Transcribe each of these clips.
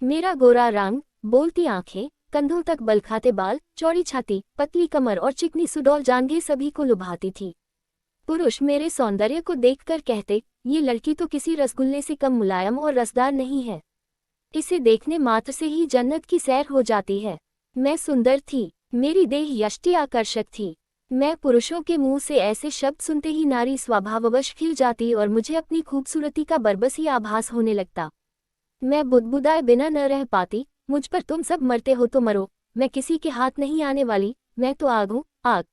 मेरा गोरा रंग, बोलती आंखें, कंधों तक बल खाते बाल, चौड़ी छाती, पतली कमर और चिकनी सुडौल जांघें सभी को लुभाती थी। पुरुष मेरे सौंदर्य को देखकर कहते, ये लड़की तो किसी रसगुल्ले से कम मुलायम और रसदार नहीं है। इसे देखने मात्र से ही जन्नत की सैर हो जाती है। मैं सुंदर थी, मेरी देह यष्टि आकर्षक थी। मैं पुरुषों के मुंह से ऐसे शब्द सुनते ही नारी स्वभाववश खिल जाती और मुझे अपनी खूबसूरती का बरबस ही आभास होने लगता। मैं बुदबुदाए बिना न रह पाती, मुझ पर तुम सब मरते हो तो मरो, मैं किसी के हाथ नहीं आने वाली, मैं तो आग हूँ, आग।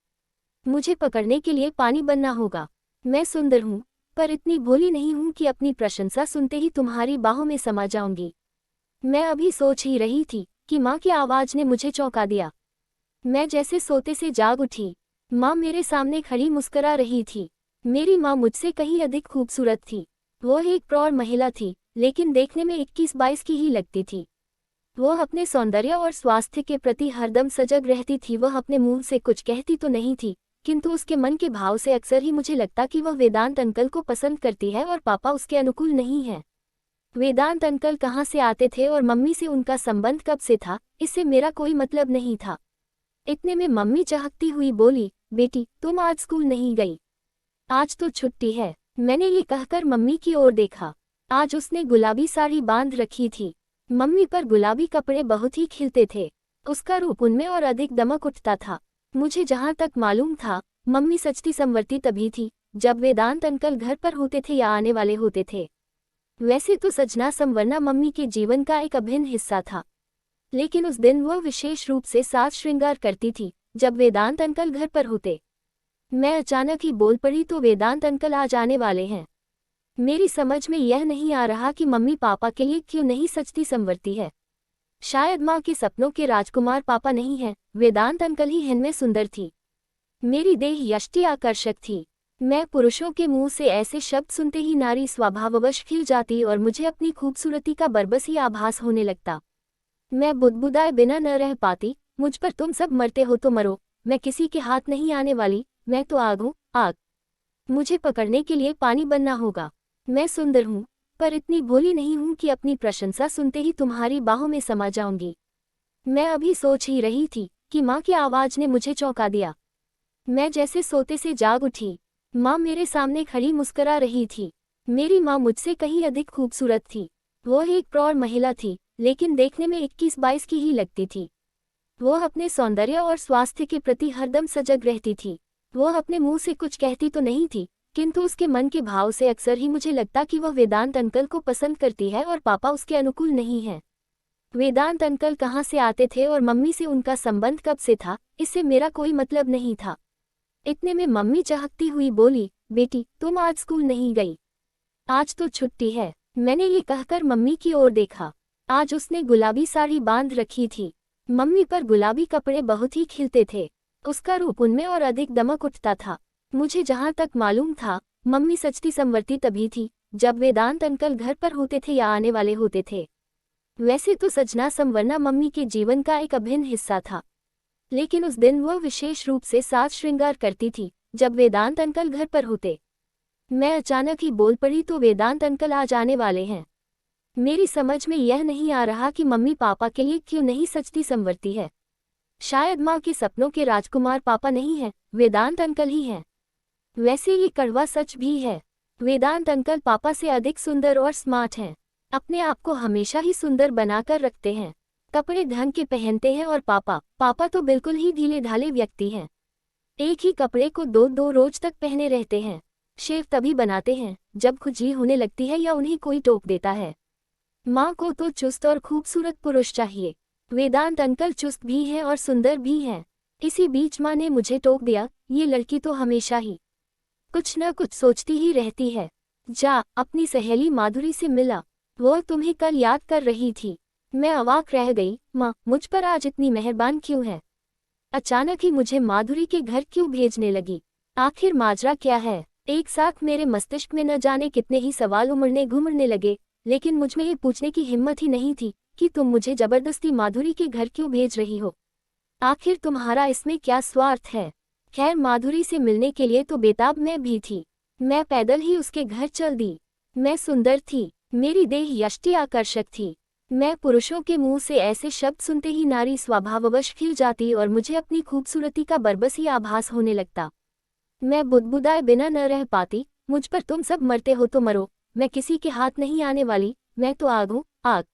मुझे पकड़ने के लिए पानी बनना होगा। मैं सुंदर हूँ, पर इतनी भोली नहीं हूँ कि अपनी प्रशंसा सुनते ही तुम्हारी बाहों में समा जाऊंगी। मैं अभी सोच ही रही थी कि माँ की आवाज ने मुझे चौंका दिया। मैं जैसे सोते से जाग उठी। माँ मेरे सामने खड़ी मुस्करा रही थी। मेरी माँ मुझसे कहीं अधिक खूबसूरत थी। वो एक प्रौढ़ महिला थी, लेकिन देखने में 21-22 की ही लगती थी। वह अपने सौंदर्य और स्वास्थ्य के प्रति हरदम सजग रहती थी। वह अपने मुंह से कुछ कहती तो नहीं थी, किंतु उसके मन के भाव से अक्सर ही मुझे लगता कि वह वेदांत अंकल को पसंद करती है और पापा उसके अनुकूल नहीं है। वेदांत अंकल कहाँ से आते थे और मम्मी से उनका संबंध कब से था, इससे मेरा कोई मतलब नहीं था। इतने में मम्मी चहकती हुई बोली, बेटी तुम आज स्कूल नहीं गई? आज तो छुट्टी है। मैंने ये कहकर मम्मी की ओर देखा। आज उसने गुलाबी साड़ी बांध रखी थी। मम्मी पर गुलाबी कपड़े बहुत ही खिलते थे। उसका रूप उनमें और अधिक दमक उठता था। मुझे जहाँ तक मालूम था, मम्मी सजती संवरती तभी थी जब वेदांत अंकल घर पर होते थे या आने वाले होते थे। वैसे तो सजना संवरना मम्मी के जीवन का एक अभिन्न हिस्सा था, लेकिन उस दिन वह विशेष रूप से साज श्रृंगार करती थी जब वेदांत अंकल घर पर होते। मैं अचानक ही बोल पड़ी, तो वेदांत अंकल आज आने वाले हैं। मेरी समझ में यह नहीं आ रहा कि मम्मी पापा के लिए क्यों नहीं सजती संवरती है। शायद माँ के सपनों के राजकुमार पापा नहीं हैं, वेदांत अंकल ही इनमें सुंदर थी। मेरी देह यष्टि आकर्षक थी। मैं पुरुषों के मुंह से ऐसे शब्द सुनते ही नारी स्वभाववश खिल जाती और मुझे अपनी खूबसूरती का बरबस ही आभास होने लगता। मैं बुदबुदाए बिना न रह पाती, मुझ पर तुम सब मरते हो तो मरो, मैं किसी के हाथ नहीं आने वाली, मैं तो आग हूँ, आग। मुझे पकड़ने के लिए पानी बनना होगा। मैं सुंदर हूँ, पर इतनी भोली नहीं हूँ कि अपनी प्रशंसा सुनते ही तुम्हारी बाहों में समा जाऊंगी। मैं अभी सोच ही रही थी कि माँ की आवाज ने मुझे चौंका दिया। मैं जैसे सोते से जाग उठी। माँ मेरे सामने खड़ी मुस्करा रही थी। मेरी माँ मुझसे कहीं अधिक खूबसूरत थी। वो एक प्रौढ़ महिला थी, लेकिन देखने में 21-22 की ही लगती थी। वह अपने सौंदर्य और स्वास्थ्य के प्रति हरदम सजग रहती थी। वह अपने मुंह से कुछ कहती तो नहीं थी, किंतु उसके मन के भाव से अक्सर ही मुझे लगता कि वह वेदांत अंकल को पसंद करती है और पापा उसके अनुकूल नहीं है। वेदांत अंकल कहाँ से आते थे और मम्मी से उनका संबंध कब से था, इससे मेरा कोई मतलब नहीं था। इतने में मम्मी चहकती हुई बोली, बेटी तुम आज स्कूल नहीं गई? आज तो छुट्टी है। मैंने ये कहकर मम्मी की ओर देखा। आज उसने गुलाबी साड़ी बांध रखी थी। मम्मी पर गुलाबी कपड़े बहुत ही खिलते थे। उसका रूप उनमें और अधिक दमक उठता था। मुझे जहाँ तक मालूम था, मम्मी सजती संवरती तभी थी जब वेदांत अंकल घर पर होते थे या आने वाले होते थे। वैसे तो सजना संवरना मम्मी के जीवन का एक अभिन्न हिस्सा था, लेकिन उस दिन वह विशेष रूप से साज श्रृंगार करती थी जब वेदांत अंकल घर पर होते। मैं अचानक ही बोल पड़ी, तो वेदांत अंकल आज आने वाले हैं। मेरी समझ में यह नहीं आ रहा कि मम्मी पापा के लिए क्यों नहीं सजती संवरती है। शायद माँ के सपनों के राजकुमार पापा नहीं हैं, वेदांत अंकल ही हैं। वैसे ये कड़वा सच भी है। वेदांत अंकल पापा से अधिक सुंदर और स्मार्ट हैं। अपने आप को हमेशा ही सुंदर बनाकर रखते हैं। कपड़े ढंग के पहनते हैं और पापा तो बिल्कुल ही ढीले ढाले व्यक्ति हैं। एक ही कपड़े को दो दो रोज तक पहने रहते हैं। शेव तभी बनाते हैं जब खुजली होने लगती है या उन्हें कोई टोक देता है। माँ को तो चुस्त और खूबसूरत पुरुष चाहिए। वेदांत अंकल चुस्त भी हैं और सुंदर भी हैं। इसी बीच माँ ने मुझे टोक दिया, ये लड़की तो हमेशा ही कुछ न कुछ सोचती ही रहती है। जा अपनी सहेली माधुरी से मिला, वो तुम्हें कल याद कर रही थी। मैं अवाक रह गई, माँ मुझ पर आज इतनी मेहरबान क्यों है? अचानक ही मुझे माधुरी के घर क्यों भेजने लगी? आखिर माजरा क्या है? एक साथ मेरे मस्तिष्क में न जाने कितने ही सवाल उमड़ने घुमड़ने लगे, लेकिन मुझ में ये पूछने की हिम्मत ही नहीं थी कि तुम मुझे जबरदस्ती माधुरी के घर क्यों भेज रही हो। आखिर तुम्हारा इसमें क्या स्वार्थ है? खैर माधुरी से मिलने के लिए तो बेताब मैं भी थी। मैं पैदल ही उसके घर चल दी। मैं सुंदर थी, मेरी देह यष्टि आकर्षक थी। मैं पुरुषों के मुंह से ऐसे शब्द सुनते ही नारी स्वभाववश खिल जाती और मुझे अपनी खूबसूरती का बरबस ही आभास होने लगता। मैं बुदबुदाए बिना न रह पाती, मुझ पर तुम सब मरते हो तो मरो, मैं किसी के हाथ नहीं आने वाली, मैं तो आग हूँ, आग।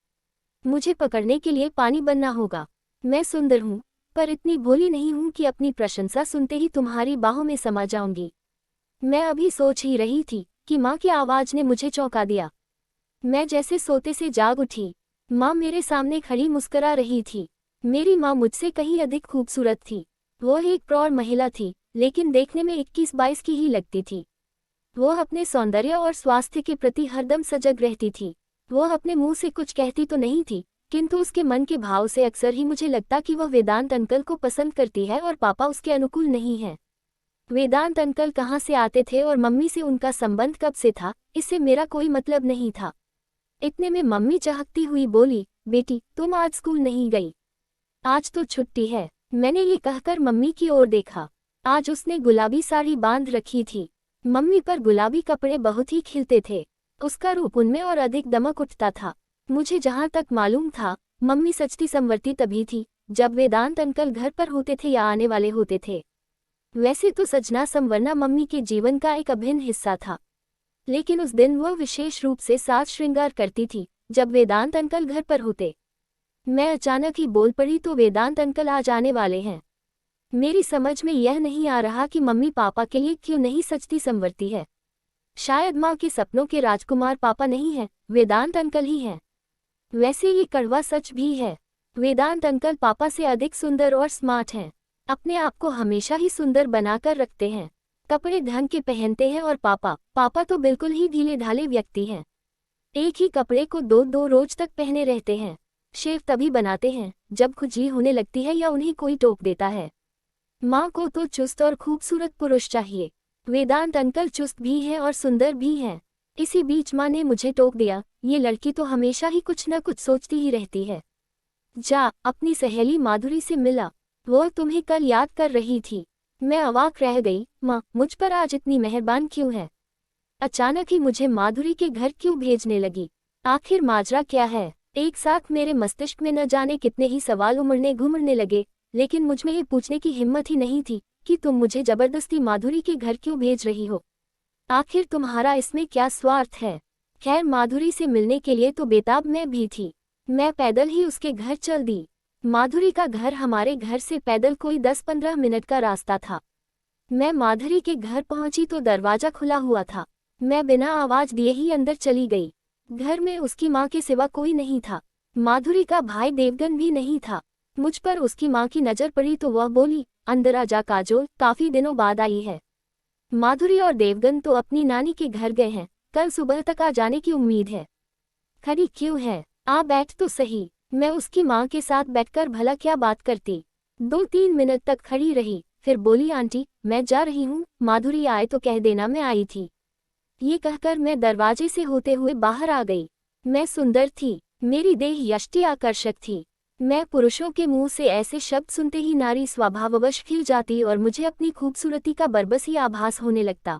मुझे पकड़ने के लिए पानी बनना होगा। मैं सुंदर हूँ, पर इतनी भोली नहीं हूँ कि अपनी प्रशंसा सुनते ही तुम्हारी बाहों में समा जाऊंगी। मैं अभी सोच ही रही थी कि माँ की आवाज ने मुझे चौंका दिया। मैं जैसे सोते से जाग उठी। माँ मेरे सामने खड़ी मुस्कुरा रही थी। मेरी माँ मुझसे कहीं अधिक खूबसूरत थी। वो एक प्रौढ़ महिला थी, लेकिन देखने में 21-22 की ही लगती थी। वो अपने सौंदर्य और स्वास्थ्य के प्रति हरदम सजग रहती थी। वो अपने मुंह से कुछ कहती तो नहीं थी, किंतु उसके मन के भाव से अक्सर ही मुझे लगता कि वह वेदांत अंकल को पसंद करती है और पापा उसके अनुकूल नहीं है। वेदांत अंकल कहाँ से आते थे और मम्मी से उनका संबंध कब से था, इससे मेरा कोई मतलब नहीं था। इतने में मम्मी चहकती हुई बोली, बेटी तुम आज स्कूल नहीं गई? आज तो छुट्टी है। मैंने ये कहकर मम्मी की ओर देखा। आज उसने गुलाबी साड़ी बांध रखी थी। मम्मी पर गुलाबी कपड़े बहुत ही खिलते थे। उसका रूप उनमें और अधिक दमक उठता था। मुझे जहाँ तक मालूम था, मम्मी सचती संवरती तभी थी जब वेदांत अंकल घर पर होते थे या आने वाले होते थे। वैसे तो सजना संवरना मम्मी के जीवन का एक अभिन्न हिस्सा था, लेकिन उस दिन वह विशेष रूप से साज श्रृंगार करती थी जब वेदांत अंकल घर पर होते। मैं अचानक ही बोल पड़ी, तो वेदांत अंकल आज आने वाले हैं। मेरी समझ में यह नहीं आ रहा कि मम्मी पापा के लिए क्यों नहीं सजती संवरती है। शायद माँ के सपनों के राजकुमार पापा नहीं हैं, वेदांत अंकल ही हैं। वैसे ये कड़वा सच भी है। वेदांत अंकल पापा से अधिक सुंदर और स्मार्ट हैं। अपने आप को हमेशा ही सुंदर बनाकर रखते हैं। कपड़े ढंग के पहनते हैं और पापा तो बिल्कुल ही ढीले ढाले व्यक्ति हैं। एक ही कपड़े को दो दो रोज तक पहने रहते हैं। शेव तभी बनाते हैं जब खुजली होने लगती है या उन्हें कोई टोक देता है। माँ को तो चुस्त और खूबसूरत पुरुष चाहिए। वेदांत अंकल चुस्त भी हैं और सुंदर भी हैं। इसी बीच माँ ने मुझे टोक दिया, ये लड़की तो हमेशा ही कुछ न कुछ सोचती ही रहती है। जा अपनी सहेली माधुरी से मिला, वो तुम्हें कल याद कर रही थी। मैं अवाक रह गई। माँ मुझ पर आज इतनी मेहरबान क्यों है? अचानक ही मुझे माधुरी के घर क्यों भेजने लगी? आखिर माजरा क्या है? एक साथ मेरे मस्तिष्क में न जाने कितने ही सवाल उमड़ने घुमड़ने लगे, लेकिन मुझमें ये पूछने की हिम्मत ही नहीं थी कि तुम मुझे जबरदस्ती माधुरी के घर क्यों भेज रही हो। आखिर तुम्हारा इसमें क्या स्वार्थ है? खैर माधुरी से मिलने के लिए तो बेताब मैं भी थी। मैं पैदल ही उसके घर चल दी। माधुरी का घर हमारे घर से पैदल कोई 10-15 मिनट का रास्ता था। मैं माधुरी के घर पहुंची तो दरवाजा खुला हुआ था। मैं बिना आवाज दिए ही अंदर चली गई। घर में उसकी माँ के सिवा कोई नहीं था। माधुरी का भाई देवगन भी नहीं था। मुझ पर उसकी माँ की नजर पड़ी तो वह बोली, अंदर आ जा काजोल, काफी दिनों बाद आई है। माधुरी और देवगन तो अपनी नानी के घर गए हैं, कल सुबह तक आ जाने की उम्मीद है। खड़ी क्यों है? आ बैठ तो सही। मैं उसकी माँ के साथ बैठकर भला क्या बात करती। 2-3 मिनट तक खड़ी रही, फिर बोली, आंटी मैं जा रही हूँ, माधुरी आए तो कह देना मैं आई थी। ये कहकर मैं दरवाजे से होते हुए बाहर आ गई। मैं सुंदर थी, मेरी देह यष्टि आकर्षक थी। मैं पुरुषों के मुंह से ऐसे शब्द सुनते ही नारी स्वभाववश खिल जाती और मुझे अपनी खूबसूरती का बरबस ही आभास होने लगता।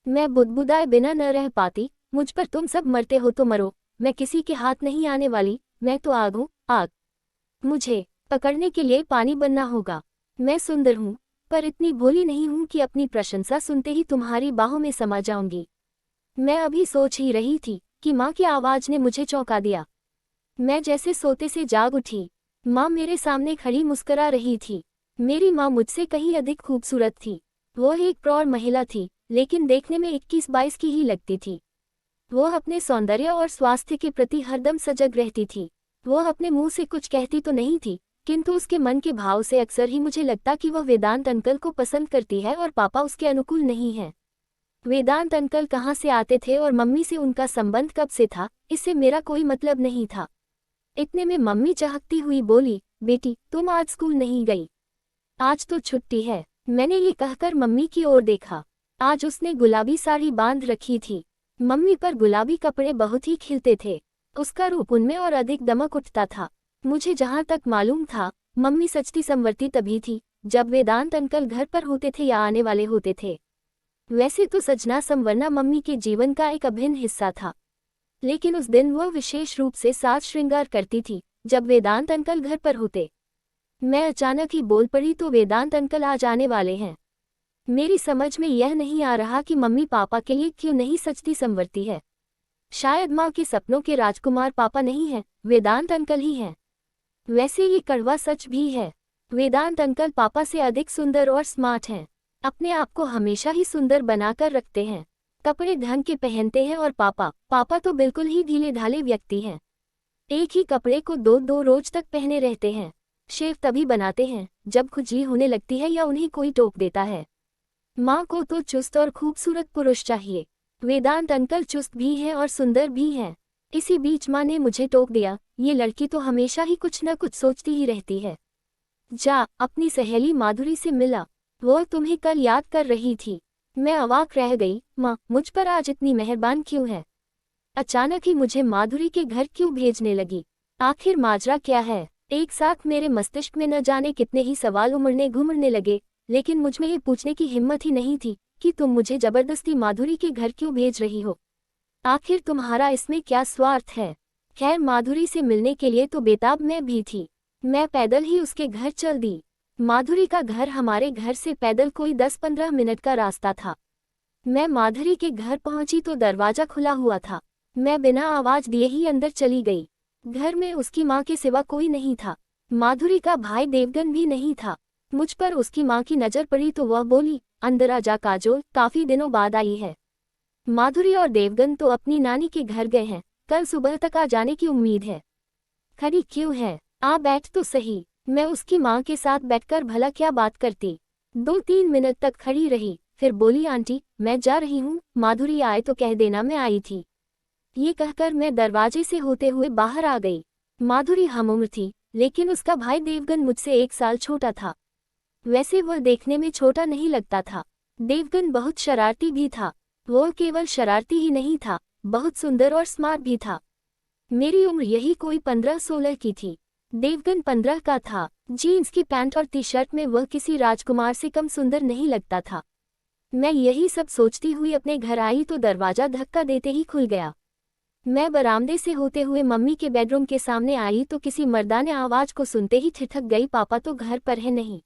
मैं बुदबुदाए बिना न रह पाती, मुझ पर तुम सब मरते हो तो मरो, मैं किसी के हाथ नहीं आने वाली, मैं तो आग हूँ, आग। मुझे पकड़ने के लिए पानी बनना होगा। मैं सुंदर हूँ, पर इतनी भोली नहीं हूँ कि अपनी प्रशंसा सुनते ही तुम्हारी बाहों में समा जाऊंगी। मैं अभी सोच ही रही थी कि माँ की आवाज ने मुझे चौंका दिया। मैं जैसे सोते से जाग उठी। माँ मेरे सामने खड़ी मुस्कुरा रही थी। मेरी माँ मुझसे कहीं अधिक खूबसूरत थी। वो एक प्रौढ़ महिला थी, लेकिन देखने में 21-22 की ही लगती थी। वो अपने सौंदर्य और स्वास्थ्य के प्रति हरदम सजग रहती थी। वो अपने मुंह से कुछ कहती तो नहीं थी, किंतु उसके मन के भाव से अक्सर ही मुझे लगता कि वह वेदांत अंकल को पसंद करती है और पापा उसके अनुकूल नहीं है। वेदांत अंकल कहाँ से आते थे और मम्मी से उनका संबंध कब से था, इससे मेरा कोई मतलब नहीं था। इतने में मम्मी चहकती हुई बोली, बेटी तुम आज स्कूल नहीं गई? आज तो छुट्टी है। मैंने ये कहकर मम्मी की ओर देखा। आज उसने गुलाबी साड़ी बांध रखी थी। मम्मी पर गुलाबी कपड़े बहुत ही खिलते थे। उसका रूप उनमें और अधिक दमक उठता था। मुझे जहाँ तक मालूम था, मम्मी सचती संवरती तभी थी जब वेदांत अंकल घर पर होते थे या आने वाले होते थे। वैसे तो सजना संवरना मम्मी के जीवन का एक अभिन्न हिस्सा था, लेकिन उस दिन वह विशेष रूप से साज श्रृंगार करती थी जब वेदांत अंकल घर पर होते। मैं अचानक ही बोल पड़ी, तो वेदांत अंकल आज आने वाले हैं। मेरी समझ में यह नहीं आ रहा कि मम्मी पापा के लिए क्यों नहीं सजती संवरती है। शायद माँ के सपनों के राजकुमार पापा नहीं हैं, वेदांत अंकल ही हैं। वैसे ये कड़वा सच भी है, वेदांत अंकल पापा से अधिक सुंदर और स्मार्ट हैं। अपने आप को हमेशा ही सुंदर बनाकर रखते हैं, कपड़े ढंग के पहनते हैं, और पापा तो बिल्कुल ही ढीले ढाले व्यक्ति हैं। एक ही कपड़े को दो दो रोज तक पहने रहते हैं। शेव तभी बनाते हैं जब खुजली होने लगती है या उन्हें कोई टोक देता है। माँ को तो चुस्त और खूबसूरत पुरुष चाहिए। वेदांत अंकल चुस्त भी हैं और सुंदर भी हैं। इसी बीच माँ ने मुझे टोक दिया, ये लड़की तो हमेशा ही कुछ न कुछ सोचती ही रहती है। जा अपनी सहेली माधुरी से मिला, वो तुम्हें कल याद कर रही थी। मैं अवाक रह गई, माँ मुझ पर आज इतनी मेहरबान क्यों है? अचानक ही मुझे माधुरी के घर क्यों भेजने लगी? आखिर माजरा क्या है? एक साथ मेरे मस्तिष्क में न जाने कितने ही सवाल उमड़ने घुमड़ने लगे, लेकिन मुझमें ये पूछने की हिम्मत ही नहीं थी कि तुम मुझे जबरदस्ती माधुरी के घर क्यों भेज रही हो। आखिर तुम्हारा इसमें क्या स्वार्थ है? खैर, माधुरी से मिलने के लिए तो बेताब मैं भी थी। मैं पैदल ही उसके घर चल दी। माधुरी का घर हमारे घर से पैदल कोई 10-15 मिनट का रास्ता था। मैं माधुरी के घर पहुंची तो दरवाजा खुला हुआ था। मैं बिना आवाज दिए ही अंदर चली गई। घर में उसकी माँ के सिवा कोई नहीं था। माधुरी का भाई देवगन भी नहीं था। मुझ पर उसकी माँ की नजर पड़ी तो वह बोली, अंदर आजा काजोल, काफी दिनों बाद आई है। माधुरी और देवगन तो अपनी नानी के घर गए हैं, कल सुबह तक आ जाने की उम्मीद है। खड़ी क्यों है? आ बैठ तो सही। मैं उसकी माँ के साथ बैठकर भला क्या बात करती। 2-3 मिनट तक खड़ी रही, फिर बोली, आंटी मैं जा रही हूँ, माधुरी आए तो कह देना मैं आई थी। ये कहकर मैं दरवाजे से होते हुए बाहर आ गई। माधुरी हमउम्र थी, लेकिन उसका भाई देवगन मुझसे 1 साल छोटा था। वैसे वह देखने में छोटा नहीं लगता था। देवगन बहुत शरारती भी था। वो केवल शरारती ही नहीं था, बहुत सुंदर और स्मार्ट भी था। मेरी उम्र यही कोई 15-16 की थी। देवगन 15 का था। जीन्स की पैंट और टी-शर्ट में वह किसी राजकुमार से कम सुंदर नहीं लगता था। मैं यही सब सोचती हुई अपने घर आई तो दरवाजा धक्का देते ही खुल गया। मैं बरामदे से होते हुए मम्मी के बेडरूम के सामने आई तो किसी मर्दाने आवाज को सुनते ही ठिठक गई, पापा तो घर पर है नहीं,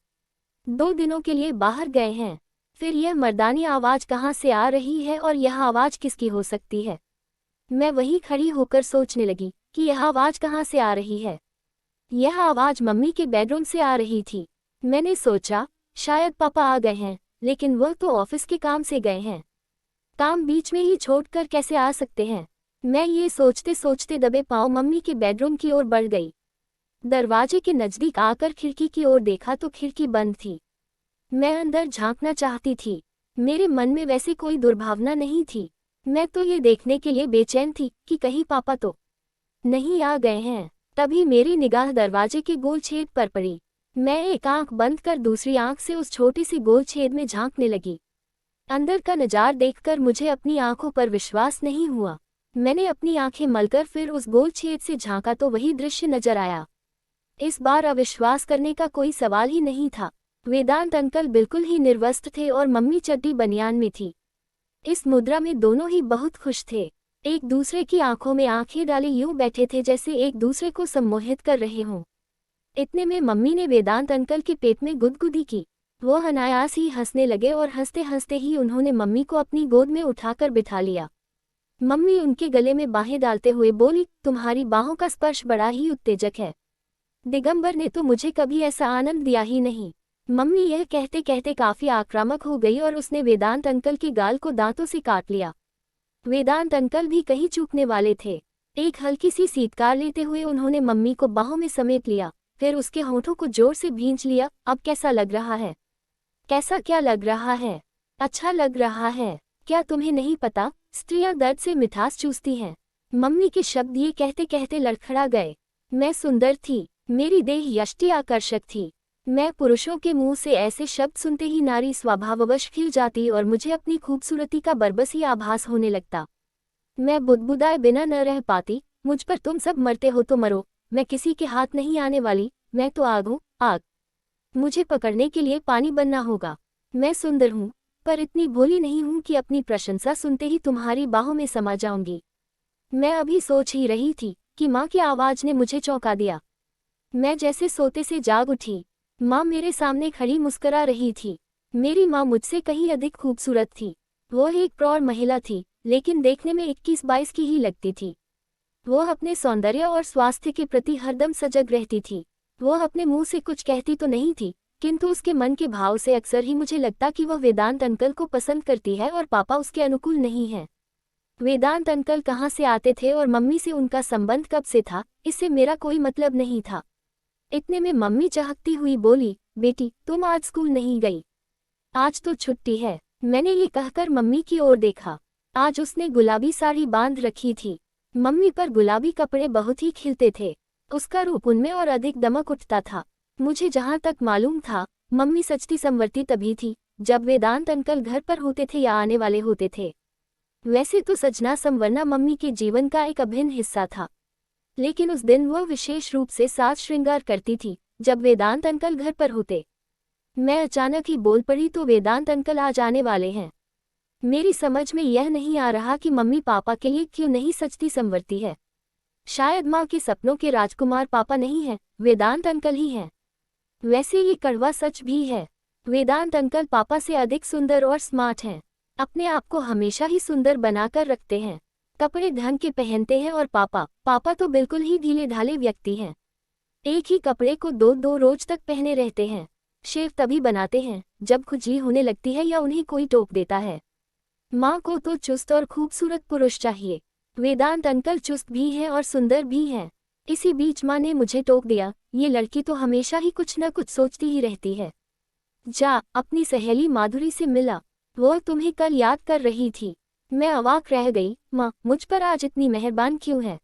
2 दिनों के लिए बाहर गए हैं। फिर यह मर्दानी आवाज कहाँ से आ रही है और यह आवाज किसकी हो सकती है? मैं वहीं खड़ी होकर सोचने लगी कि यह आवाज कहाँ से आ रही है। यह आवाज मम्मी के बेडरूम से आ रही थी। मैंने सोचा शायद पापा आ गए हैं, लेकिन वह तो ऑफिस के काम से गए हैं। काम बीच में ही छोड़कर कैसे आ सकते हैं? मैं ये सोचते सोचते दबे पांव मम्मी के बेडरूम की ओर बढ़ गई। दरवाजे के नजदीक आकर खिड़की की ओर देखा तो खिड़की बंद थी। मैं अंदर झांकना चाहती थी। मेरे मन में वैसे कोई दुर्भावना नहीं थी। मैं तो ये देखने के लिए बेचैन थी कि कहीं पापा तो नहीं आ गए हैं। तभी मेरी निगाह दरवाजे के गोल छेद पर पड़ी। मैं एक आंख बंद कर दूसरी आंख से उस छोटे से गोल छेद में झांकने लगी। अंदर का नजारा देखकर मुझे अपनी आंखों पर विश्वास नहीं हुआ। मैंने अपनी आंखें मलकर फिर उस गोल छेद से झांका तो वही दृश्य नजर आया। इस बार अविश्वास करने का कोई सवाल ही नहीं था। वेदांत अंकल बिल्कुल ही निर्वस्त्र थे और मम्मी चड्डी बनियान में थी। इस मुद्रा में दोनों ही बहुत खुश थे। एक दूसरे की आंखों में आंखें डाले यूं बैठे थे जैसे एक दूसरे को सम्मोहित कर रहे हों। इतने में मम्मी ने वेदांत अंकल के पेट में गुदगुदी की। वो अनायास ही हंसने लगे और हंसते हंसते ही उन्होंने मम्मी को अपनी गोद में उठाकर बिठा लिया। मम्मी उनके गले में बाहें डालते हुए बोली, तुम्हारी बाहों का स्पर्श बड़ा ही उत्तेजक है। दिगंबर ने तो मुझे कभी ऐसा आनंद दिया ही नहीं। मम्मी यह कहते कहते काफी आक्रामक हो गई और उसने वेदांत अंकल के गाल को दांतों से काट लिया। वेदांत अंकल भी कहीं चूकने वाले थे। एक हल्की सी सीतकार लेते हुए उन्होंने मम्मी को बाहों में समेट लिया, फिर उसके होठों को जोर से भींच लिया। अब कैसा लग रहा है? कैसा क्या लग रहा है? अच्छा लग रहा है। क्या तुम्हें नहीं पता, स्त्रियां दर्द से मिठास चूसती हैं। मम्मी के शब्द ये कहते कहते लड़खड़ा गए। मैं सुंदर थी, मेरी देह यष्टि आकर्षक थी। मैं पुरुषों के मुंह से ऐसे शब्द सुनते ही नारी स्वभाववश खिल जाती और मुझे अपनी खूबसूरती का बरबस ही आभास होने लगता। मैं बुदबुदाए बिना न रह पाती। मुझ पर तुम सब मरते हो तो मरो, मैं किसी के हाथ नहीं आने वाली। मैं तो आग हूँ, आग। मुझे पकड़ने के लिए पानी बनना होगा। मैं सुंदर हूँ, पर इतनी भोली नहीं हूँ कि अपनी प्रशंसा सुनते ही तुम्हारी बाहों में समा जाऊंगी। मैं अभी सोच ही रही थी कि माँ की आवाज ने मुझे चौंका दिया। मैं जैसे सोते से जाग उठी। माँ मेरे सामने खड़ी मुस्कुरा रही थी। मेरी माँ मुझसे कहीं अधिक खूबसूरत थी। वो एक प्रौढ़ महिला थी, लेकिन देखने में 21-22 की ही लगती थी। वो अपने सौंदर्य और स्वास्थ्य के प्रति हरदम सजग रहती थी। वो अपने मुंह से कुछ कहती तो नहीं थी, किंतु उसके मन के भाव से अक्सर ही मुझे लगता कि वह वेदांत अंकल को पसंद करती है और पापा उसके अनुकूल नहीं है। वेदांत अंकल कहाँ से आते थे और मम्मी से उनका संबंध कब से था, इससे मेरा कोई मतलब नहीं था। इतने में मम्मी चहकती हुई बोली, बेटी तुम आज स्कूल नहीं गई? आज तो छुट्टी है। मैंने ये कहकर मम्मी की ओर देखा। आज उसने गुलाबी साड़ी बांध रखी थी। मम्मी पर गुलाबी कपड़े बहुत ही खिलते थे। उसका रूप उनमें और अधिक दमक उठता था। मुझे जहाँ तक मालूम था, मम्मी सजती संवरती तभी थी जब वेदांत अंकल घर पर होते थे या आने वाले होते थे। वैसे तो सजना संवरना मम्मी के जीवन का एक अभिन्न हिस्सा था, लेकिन उस दिन वह विशेष रूप से साज श्रृंगार करती थी जब वेदांत अंकल घर पर होते। मैं अचानक ही बोल पड़ी, तो वेदांत अंकल आज आने वाले हैं। मेरी समझ में यह नहीं आ रहा कि मम्मी पापा के लिए क्यों नहीं सजती संवरती है। शायद माँ के सपनों के राजकुमार पापा नहीं हैं, वेदांत अंकल ही हैं। वैसे ये कड़वा सच भी है। वेदांत अंकल पापा से अधिक सुंदर और स्मार्ट हैं। अपने आप को हमेशा ही सुंदर बनाकर रखते हैं। कपड़े ढंग के पहनते हैं और पापा तो बिल्कुल ही ढीले ढाले व्यक्ति हैं। एक ही कपड़े को दो रोज तक पहने रहते हैं। शेव तभी बनाते हैं जब खुजली होने लगती है या उन्हें कोई टोक देता है। माँ को तो चुस्त और खूबसूरत पुरुष चाहिए। वेदांत अंकल चुस्त भी हैं और सुंदर भी हैं। इसी बीच माँ ने मुझे टोक दिया, ये लड़की तो हमेशा ही कुछ न कुछ सोचती ही रहती है। जा अपनी सहेली माधुरी से मिला, वो तुम्हें कल याद कर रही थी। मैं अवाक रह गई। माँ मुझ पर आज इतनी मेहरबान क्यों है?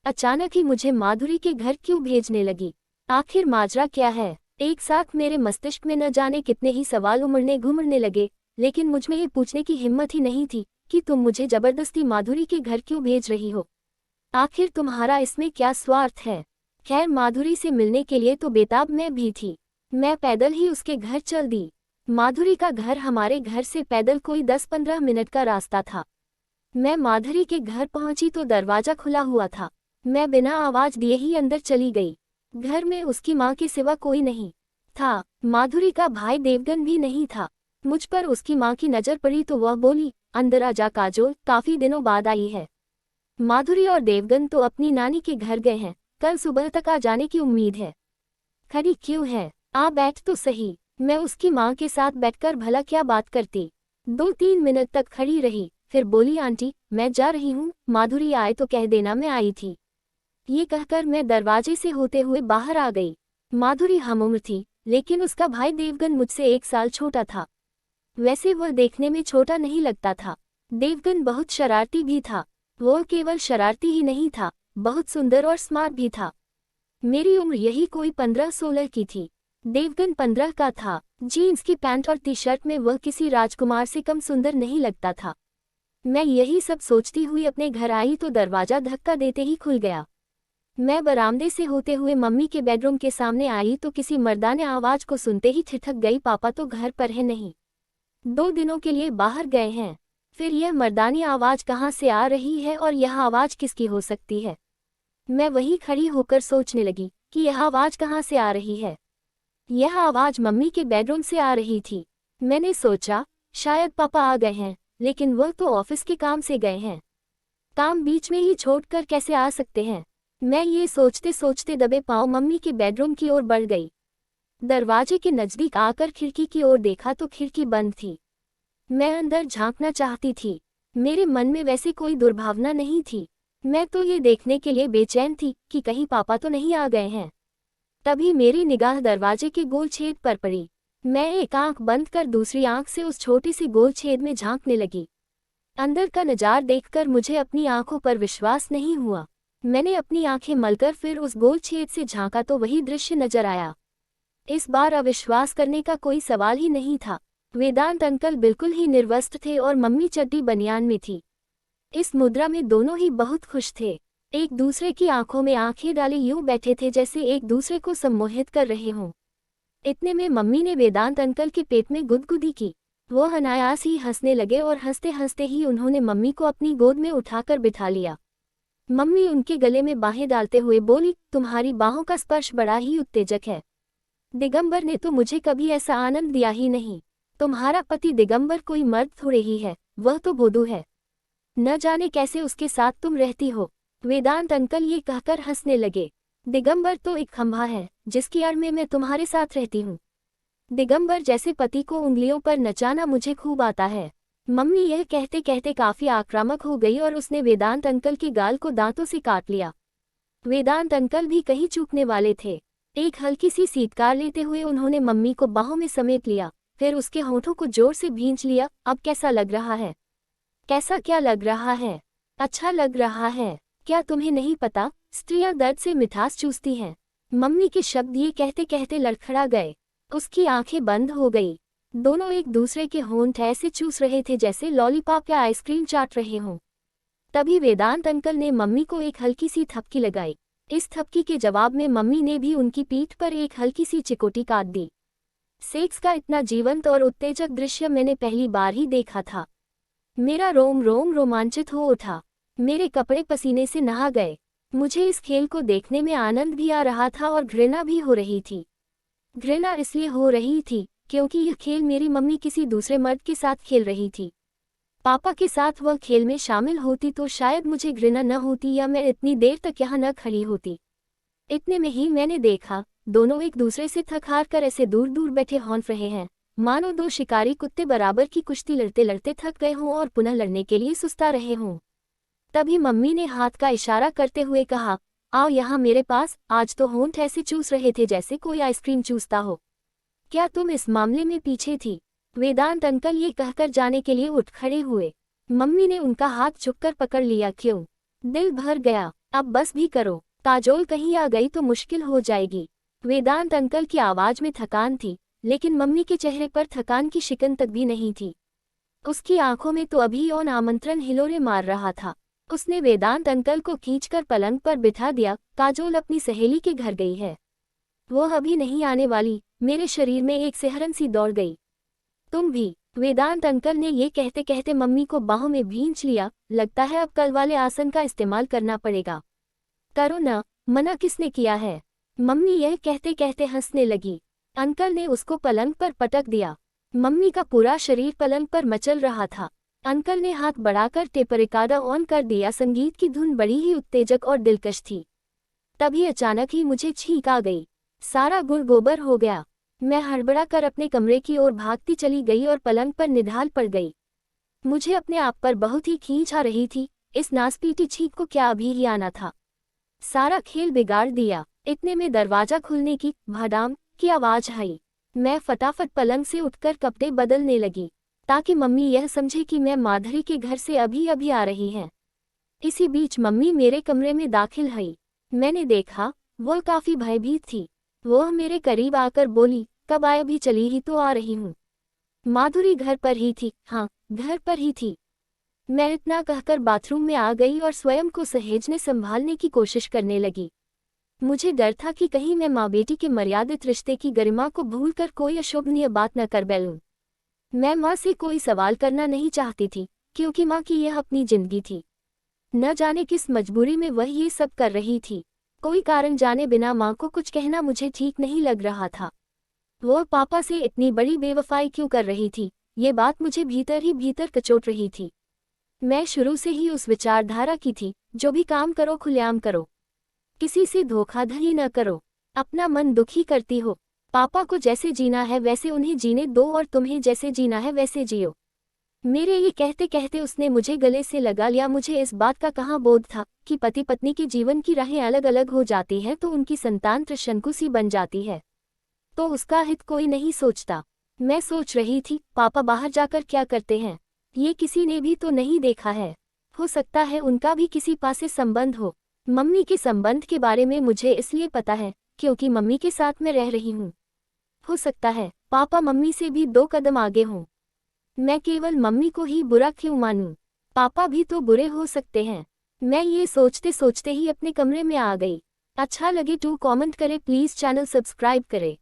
अचानक ही मुझे माधुरी के घर क्यों भेजने लगी? आखिर माजरा क्या है? एक साथ मेरे मस्तिष्क में न जाने कितने ही सवाल उमड़ने घुमड़ने लगे, लेकिन मुझमें ये पूछने की हिम्मत ही नहीं थी कि तुम मुझे जबरदस्ती माधुरी के घर क्यों भेज रही हो। आखिर तुम्हारा इसमें क्या स्वार्थ है? खैर, माधुरी से मिलने के लिए तो बेताब मैं भी थी। मैं पैदल ही उसके घर चल दी। माधुरी का घर हमारे घर से पैदल कोई 10-15 मिनट का रास्ता था। मैं माधुरी के घर पहुंची तो दरवाजा खुला हुआ था। मैं बिना आवाज दिए ही अंदर चली गई। घर में उसकी माँ के सिवा कोई नहीं था। माधुरी का भाई देवगन भी नहीं था। मुझ पर उसकी माँ की नजर पड़ी तो वह बोली, अंदर आ जा काजोल, काफी दिनों बाद आई है। माधुरी और देवगन तो अपनी नानी के घर गए हैं, कल सुबह तक आ जाने की उम्मीद है। खड़ी क्यों है? आ बैठ तो सही। मैं उसकी माँ के साथ बैठकर भला क्या बात करती। 2-3 मिनट तक खड़ी रही, फिर बोली, आंटी मैं जा रही हूँ, माधुरी आए तो कह देना मैं आई थी। ये कहकर मैं दरवाजे से होते हुए बाहर आ गई। माधुरी हमउम्र थी, लेकिन उसका भाई देवगन मुझसे 1 साल छोटा था। वैसे वह देखने में छोटा नहीं लगता था। देवगन बहुत शरारती भी था। वो केवल शरारती ही नहीं था, बहुत सुंदर और स्मार्ट भी था। मेरी उम्र यही कोई 15-16 की थी। देवगन 15 का था। जीन्स की पैंट और टी शर्ट में वह किसी राजकुमार से कम सुंदर नहीं लगता था। मैं यही सब सोचती हुई अपने घर आई तो दरवाजा धक्का देते ही खुल गया। मैं बरामदे से होते हुए मम्मी के बेडरूम के सामने आई तो किसी मर्दाने आवाज को सुनते ही ठिठक गई, पापा तो घर पर है नहीं, 2 दिनों के लिए बाहर गए हैं। फिर यह मर्दानी आवाज कहाँ से आ रही है और यह आवाज किसकी हो सकती है? मैं वहीं खड़ी होकर सोचने लगी कि यह आवाज कहाँ से आ रही है। यह आवाज मम्मी के बेडरूम से आ रही थी। मैंने सोचा शायद पापा आ गए हैं, लेकिन वह तो ऑफिस के काम से गए हैं। काम बीच में ही छोड़कर कैसे आ सकते हैं? मैं ये सोचते सोचते दबे पांव मम्मी के बेडरूम की ओर बढ़ गई। दरवाजे के नजदीक आकर खिड़की की ओर देखा तो खिड़की बंद थी। मैं अंदर झांकना चाहती थी। मेरे मन में वैसे कोई दुर्भावना नहीं थी। मैं तो ये देखने के लिए बेचैन थी कि कहीं पापा तो नहीं आ गए हैं। तभी मेरी निगाह दरवाजे के गोल छेद पर पड़ी। मैं एक आंख बंद कर दूसरी आंख से उस छोटी सी गोल छेद में झांकने लगी। अंदर का नज़ारा देखकर मुझे अपनी आंखों पर विश्वास नहीं हुआ। मैंने अपनी आंखें मलकर फिर उस गोल छेद से झांका तो वही दृश्य नजर आया। इस बार अविश्वास करने का कोई सवाल ही नहीं था। वेदांत अंकल बिल्कुल ही निर्वस्त्र थे और मम्मी चड्डी बनियान में थी। इस मुद्रा में दोनों ही बहुत खुश थे। एक दूसरे की आंखों में आंखें डाले यूं बैठे थे जैसे एक दूसरे को सम्मोहित कर रहे हों। इतने में मम्मी ने वेदांत अंकल के पेट में गुदगुदी की। वो अनायास ही हंसने लगे और हंसते हंसते ही उन्होंने मम्मी को अपनी गोद में उठाकर बिठा लिया। मम्मी उनके गले में बाहें डालते हुए बोली, तुम्हारी बाहों का स्पर्श बड़ा ही उत्तेजक है। दिगंबर ने तो मुझे कभी ऐसा आनंद दिया ही नहीं। तुम्हारा पति दिगंबर कोई मर्द थोड़े ही है, वह तो बोधू है। न जाने कैसे उसके साथ तुम रहती हो। वेदांत अंकल ये कहकर हंसने लगे। दिगंबर तो एक खंभा है जिसकी आड़ में मैं तुम्हारे साथ रहती हूँ। दिगंबर जैसे पति को उंगलियों पर नचाना मुझे खूब आता है। मम्मी यह कहते कहते काफी आक्रामक हो गई और उसने वेदांत अंकल के गाल को दांतों से काट लिया। वेदांत अंकल भी कहीं चूकने वाले थे। एक हल्की सी सीटकार लेते हुए उन्होंने मम्मी को बाहों में समेट लिया, फिर उसके होठों को जोर से भींच लिया। अब कैसा लग रहा है? कैसा क्या लग रहा है? अच्छा लग रहा है। क्या तुम्हें नहीं पता, स्त्रियां दर्द से मिठास चूसती हैं। मम्मी के शब्द ये कहते कहते लड़खड़ा गए। उसकी आंखें बंद हो गई। दोनों एक दूसरे के होंठ ऐसे चूस रहे थे जैसे लॉलीपॉप या आइसक्रीम चाट रहे हों। तभी वेदांत अंकल ने मम्मी को एक हल्की सी थपकी लगाई। इस थपकी के जवाब में मम्मी ने भी उनकी पीठ पर एक हल्की सी चिकोटी काट दी। सेक्स का इतना जीवंत और उत्तेजक दृश्य मैंने पहली बार ही देखा था। मेरा रोम रोम रोमांचित हो उठा। मेरे कपड़े पसीने से नहा गए। मुझे इस खेल को देखने में आनंद भी आ रहा था और घृणा भी हो रही थी। घृणा इसलिए हो रही थी क्योंकि यह खेल मेरी मम्मी किसी दूसरे मर्द के साथ खेल रही थी। पापा के साथ वह खेल में शामिल होती तो शायद मुझे घृणा न होती या मैं इतनी देर तक यहाँ न खड़ी होती। इतने में ही मैंने देखा, दोनों एक दूसरे से थक हार कर ऐसे दूर दूर बैठे हौंफ रहे हैं, मानो दो शिकारी कुत्ते बराबर की कुश्ती लड़ते लड़ते थक गए हों और पुनः लड़ने के लिए सुस्ता रहे हों। तभी मम्मी ने हाथ का इशारा करते हुए कहा, आओ यहाँ मेरे पास। आज तो होंठ ऐसे चूस रहे थे जैसे कोई आइसक्रीम चूसता हो। क्या तुम इस मामले में पीछे थी? वेदांत अंकल ये कहकर जाने के लिए उठ खड़े हुए। मम्मी ने उनका हाथ झुककर पकड़ लिया। क्यों? दिल भर गया। अब बस भी करो, काजोल कहीं आ गई तो मुश्किल हो जाएगी। वेदांत अंकल की आवाज में थकान थी, लेकिन मम्मी के चेहरे पर थकान की शिकन तक भी नहीं थी। उसकी आंखों में तो अभी और आमंत्रण हिलोरे मार रहा था। उसने वेदांत अंकल को खींचकर पलंग पर बिठा दिया। काजोल अपनी सहेली के घर गई है, वो अभी नहीं आने वाली। मेरे शरीर में एक सिहरन सी दौड़ गई। तुम भी? वेदांत अंकल ने ये कहते कहते मम्मी को बाहों में भींच लिया। लगता है अब कल वाले आसन का इस्तेमाल करना पड़ेगा। करो ना, मना किसने किया है? मम्मी यह कहते कहते हंसने लगी। अंकल ने उसको पलंग पर पटक दिया। मम्मी का पूरा शरीर पलंग पर मचल रहा था। अंकल ने हाथ बढ़ाकर टेप रिकॉर्डर ऑन कर दिया। संगीत की धुन बड़ी ही उत्तेजक और दिलकश थी। तभी अचानक ही मुझे छींक आ गई। सारा गुड़ गोबर हो गया। मैं हड़बड़ा कर अपने कमरे की ओर भागती चली गई और पलंग पर निढाल पड़ गई। मुझे अपने आप पर बहुत ही खींच आ रही थी। इस नासपीटी छींक को क्या अभी ही आना था? सारा खेल बिगाड़ दिया। इतने में दरवाजा खुलने की भड़ाम की आवाज आई। मैं फटाफट पलंग से उठकर कपड़े बदलने लगी ताकि मम्मी यह समझे कि मैं माधुरी के घर से अभी अभी आ रही हैं। इसी बीच मम्मी मेरे कमरे में दाखिल हुई। मैंने देखा वो काफी भयभीत थी। वह मेरे करीब आकर बोली, कब आए? अभी चली ही तो आ रही हूँ। माधुरी घर पर ही थी? हाँ, घर पर ही थी। मैं इतना कहकर बाथरूम में आ गई और स्वयं को सहेजने संभालने की कोशिश करने लगी। मुझे डर था कि कहीं मैं माँ बेटी के मर्यादित रिश्ते की गरिमा को भूलकर कोई अशोभनीय बात न कर बैठूं। मैं माँ से कोई सवाल करना नहीं चाहती थी क्योंकि माँ की यह अपनी जिंदगी थी। न जाने किस मजबूरी में वह ये सब कर रही थी। कोई कारण जाने बिना माँ को कुछ कहना मुझे ठीक नहीं लग रहा था। वह पापा से इतनी बड़ी बेवफाई क्यों कर रही थी, ये बात मुझे भीतर ही भीतर कचोट रही थी। मैं शुरू से ही उस विचारधारा की थी, जो भी काम करो खुलेआम करो, किसी से धोखाधड़ी न करो। अपना मन दुखी करती हो। पापा को जैसे जीना है वैसे उन्हें जीने दो और तुम्हें जैसे जीना है वैसे जियो। मेरे ये कहते कहते उसने मुझे गले से लगा लिया। मुझे इस बात का कहाँ बोध था कि पति पत्नी के जीवन की राहें अलग अलग हो जाती हैं तो उनकी संतान त्रिशंकु सी बन जाती है, तो उसका हित कोई नहीं सोचता। मैं सोच रही थी, पापा बाहर जाकर क्या करते हैं, ये किसी ने भी तो नहीं देखा है। हो सकता है उनका भी किसी पास से संबंध हो। मम्मी के संबंध के बारे में मुझे इसलिए पता है क्योंकि मम्मी के साथ मैं रह रही हूँ। हो सकता है पापा मम्मी से भी 2 कदम आगे हों। मैं केवल मम्मी को ही बुरा क्यों मानूं? पापा भी तो बुरे हो सकते हैं। मैं ये सोचते सोचते ही अपने कमरे में आ गई। अच्छा लगे तो कमेंट करें प्लीज़, चैनल सब्सक्राइब करें।